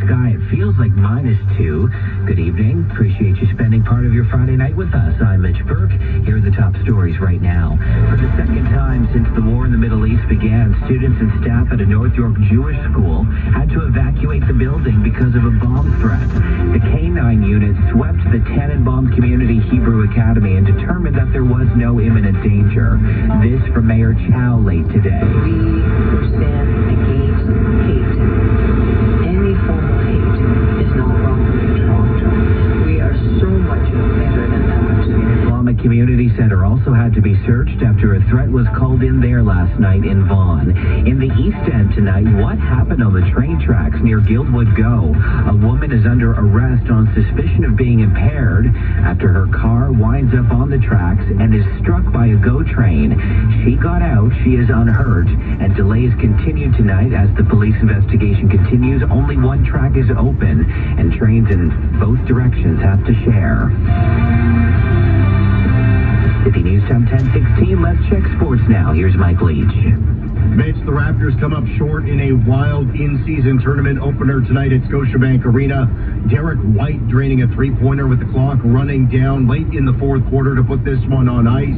sky. It feels like -2. Good evening. Appreciate you spending part of your Friday night with us. I'm Mitch Burke. Here are the top stories right now. For the second time since the war in the Middle East began, students and staff at a North York Jewish school had to evacuate the building because of a bomb threat. The K-9 unit swept the Tannenbaum Community Hebrew Academy and determined that there was no imminent danger. This from Mayor Chow late today. We stand against hate. Any form of hate is not welcome in Toronto. We are so much better than that. The Islamic Community Center also had to be searched after a threat was called in there last night in Vaughan. In the East End tonight, what happened on the train tracks near Guildwood Go? A woman is under arrest on suspicion of being impaired after her car winds up on the tracks and is struck by a GO train. She got out, she is unhurt, and delays continue tonight as the police investigation continues. Only one track is open, and trains in both directions have to share. City News Time 10:16. Let's check sports now. Here's Mike Leach. Mitch, the Raptors come up short in a wild in-season tournament opener tonight at Scotiabank Arena. Derek White draining a three-pointer with the clock running down late in the fourth quarter to put this one on ice.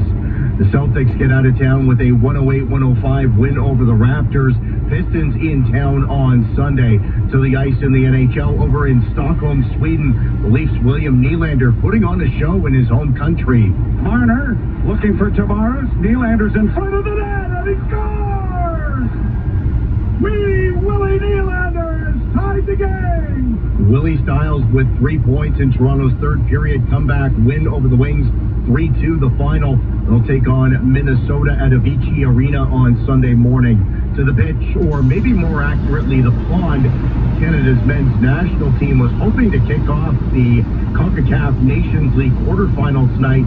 The Celtics get out of town with a 108-105 win over the Raptors. Pistons in town on Sunday. To the ice in the NHL over in Stockholm, Sweden. The Leafs' William Nylander putting on a show in his home country. Marner looking for Tavares. Nylander's in front of the net and he scores! Willie Nylander has tied the game! Willie Stiles with 3 points in Toronto's third period comeback win over the Wings. 3-2 the final. They'll take on Minnesota at Avicii Arena on Sunday morning. To the pitch, or maybe more accurately, the pond. Canada's men's national team was hoping to kick off the CONCACAF Nations League quarterfinals tonight,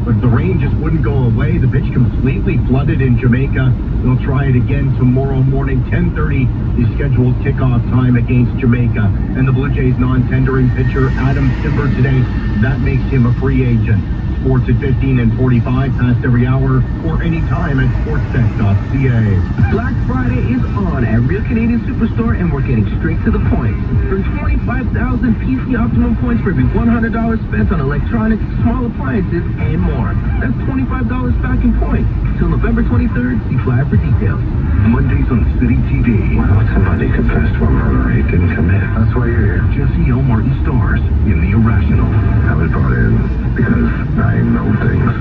but the rain just wouldn't go away. The pitch completely flooded in Jamaica. They'll try it again tomorrow morning. 10:30 is scheduled kickoff time against Jamaica. And the Blue Jays non-tendering pitcher Adam Cimber today, that makes him a free agent. Sports at 15 and 45, past every hour, or anytime at sportsnet.ca. Black Friday is on at Real Canadian Superstore, and we're getting straight to the point. Earn 25,000 PC Optimum points for every $100 spent on electronics, small appliances, and more. That's $25 back in points. Till November 23rd, see flyer for details. Mondays on City TV. Well, somebody confessed to a murder he didn't commit. That's why you're here. Jesse L. Martin stars in The Irrational. I was brought in because I know things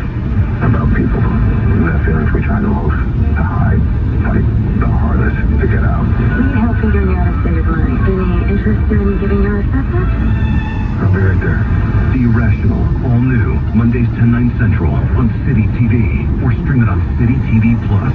about people. The feelings we try the most to hide, fight the hardest to get out. Need help figuring out extended money. Any interest in giving your assessment? I'll be right there. The Irrational, all new, Mondays 10, 9 Central on City TV, or stream it on City TV Plus.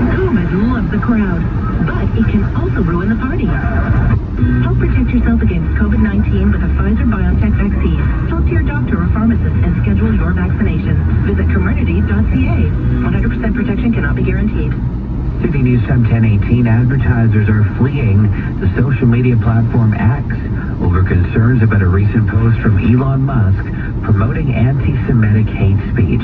COVID loves the crowd, but it can also ruin the party. Help protect yourself against COVID-19 with a Pfizer-BioNTech vaccine. Talk to your doctor or pharmacist and schedule your vaccination. Visit Comirnaty.ca. 100% protection cannot be guaranteed. City News Time 10:18. Advertisers are fleeing the social media platform X over concerns about a recent post from Elon Musk promoting anti-Semitic hate speech.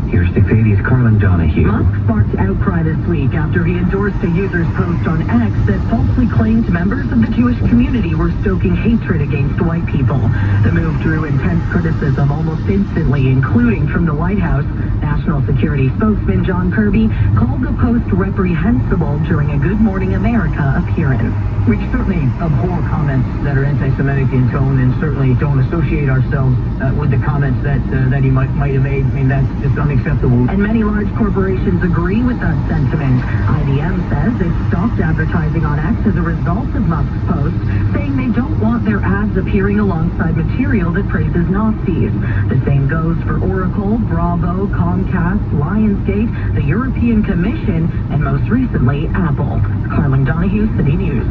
Here's 680's Carlin Donahue. Musk sparked outcry this week after he endorsed a user's post on X that falsely claimed members of the Jewish community were stoking hatred against white people. The move drew intense criticism almost instantly, including from the White House. National Security spokesman John Kirby called the post reprehensible during a Good Morning America appearance. We certainly abhor comments that are anti-Semitic in tone, and certainly don't associate ourselves with the comments that he might have made. I mean, that's just unacceptable. And many large corporations agree with that sentiment. IBM says it stopped advertising on X as a result of Musk's post, saying they don't want their ads appearing alongside material that praises Nazis. The same goes for Oracle, Bravo, Comcast, Lionsgate, the European Commission, and most recently, Apple. Carlin Donahue, City News.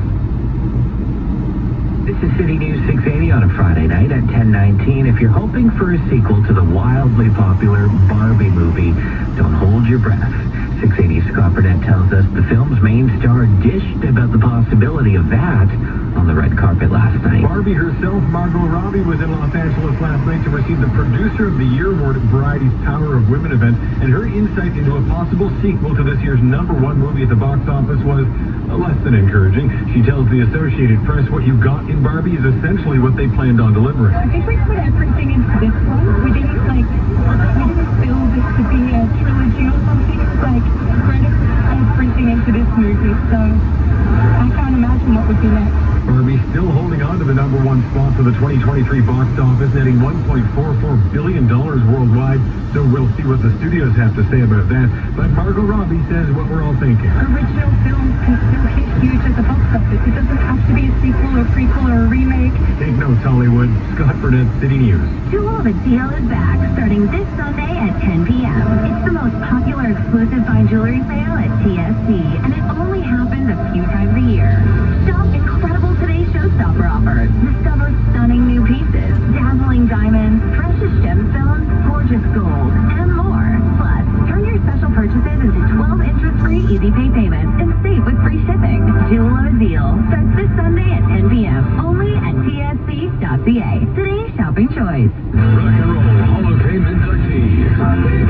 This is City News 680 on a Friday night at 10:19. If you're hoping for a sequel to the wildly popular Barbie movie, don't hold your breath. 680 Scott Burnett tells us the film's main star dished about the possibility of that on the red carpet last night. Barbie herself, Margot Robbie, was in Los Angeles last night to receive the Producer of the Year award at Variety's Power of Women event, and her insight into a possible sequel to this year's #1 movie at the box office was, less than encouraging. She tells the Associated Press what you got in Barbie is essentially what they planned on delivering. I think we put everything into this one. We didn't build this to be a trilogy or something. It's like incredible everything into this movie, so I can't imagine what would be next. Barbie still holding on to the #1 spot for the 2023 box office, netting $1.44 billion worldwide. So we'll see what the studios have to say about that. But Margot Robbie says what we're all thinking. Original films can still hit huge at the box office. It doesn't have to be a sequel or a prequel or a remake. Take notes, Hollywood. Scott Burnett, City News. Jewel the Deal is back, starting this Sunday at 10 p.m. It's the most popular exclusive fine jewelry sale at TSC, and it only happens a few times a year. Shop incredible Today's Showstopper offers. Discover stunning new pieces, dazzling diamonds, precious gemstones, gorgeous gold, and more. Plus, turn your special purchases into 12 interest-free easy pay payments and save with free shipping. Jewel the Deal starts this Sunday at 10 p.m. only at tsc.ca. Today's shopping choice. Rock and Roll Hall of Fame inductees,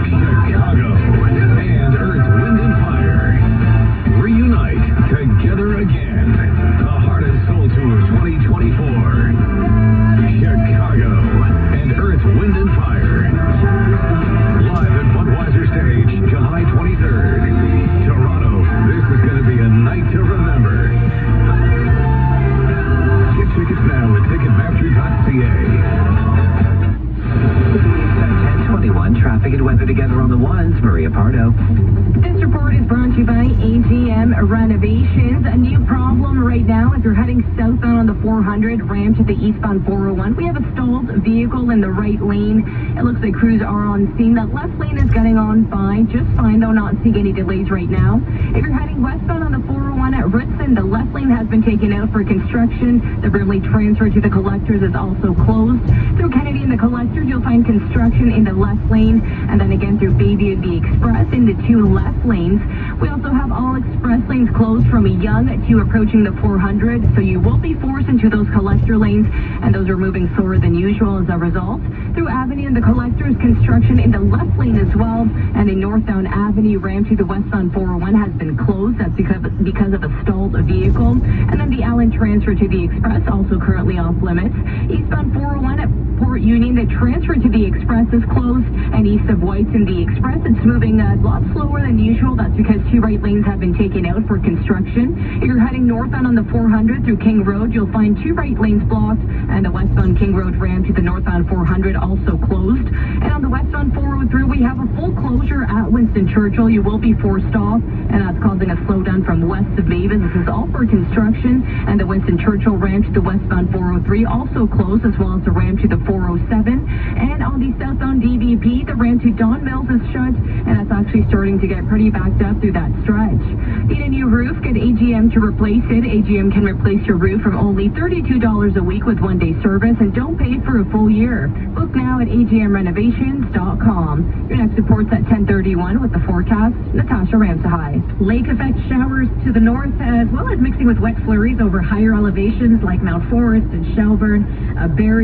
Chicago, and Earth, Wind and Fire reunite together again. The Heart and Soul Tour 2024. Chicago and Earth, Wind and Fire. Live at Budweiser Stage, July 23rd. Toronto, this is going to be a night to remember. Get tickets now at Ticketmaster.ca. 10:21, traffic and weather together on the ones. Maria Pardo. This report is brought to you by AGM Renovations. A new problem right now if you're heading southbound on the 400 ramp to the eastbound 401. We have a stalled vehicle in the right lane. It looks like crews are on scene. That left lane is getting on fine, just fine though, not seeing any delays right now. If you're heading westbound on the 401 at Ritson, the left lane has been taken out for construction. The Burnley transfer to the collectors is also closed. Through Kennedy and the collectors, you'll find construction in the left lane, and then again through Bayview and the Express in the two left lanes. We also have all express lanes closed from Young to approaching the 400, so you will be forced into those collector lanes, and those are moving slower than usual as a result. Through Avenue and the collectors, construction in the left lane as well, and the northbound Avenue ramp to the westbound 401 has been closed. That's because of a stalled vehicle. And then the Allen transfer to the Express also currently off limits. Eastbound 401 at Port Union, the transfer to the Express is closed, and east of White's in the Express, it's moving a lot slower than usual. That's because two right lanes have been taken out for construction. If you're heading northbound on the 400 through King Road, you'll find two right lanes blocked, and the westbound King Road ramp to the northbound 400 also closed. And on the westbound 403, we have a full closure at Winston Churchill. You will be forced off, and that's causing a slowdown from west of Mavis. This is all for construction, and the Winston Churchill ramp to the westbound 403 also closed, as well as the ramp to the 407. And on the southbound DVP, the ramp to Don Mills is shut, and that's actually starting to get pretty backed up through that stretch. Need a new roof? Get AGM to replace it. AGM can replace your roof from only $32 a week with one-day service, and don't pay for a full year. Book now at agmrenovations.com. Your next report's at 10:31 with the forecast. Natasha Ramsahai. Lake effect showers to the north, as well as mixing with wet flurries over higher elevations like Mount Forest and Shelburne. Barrie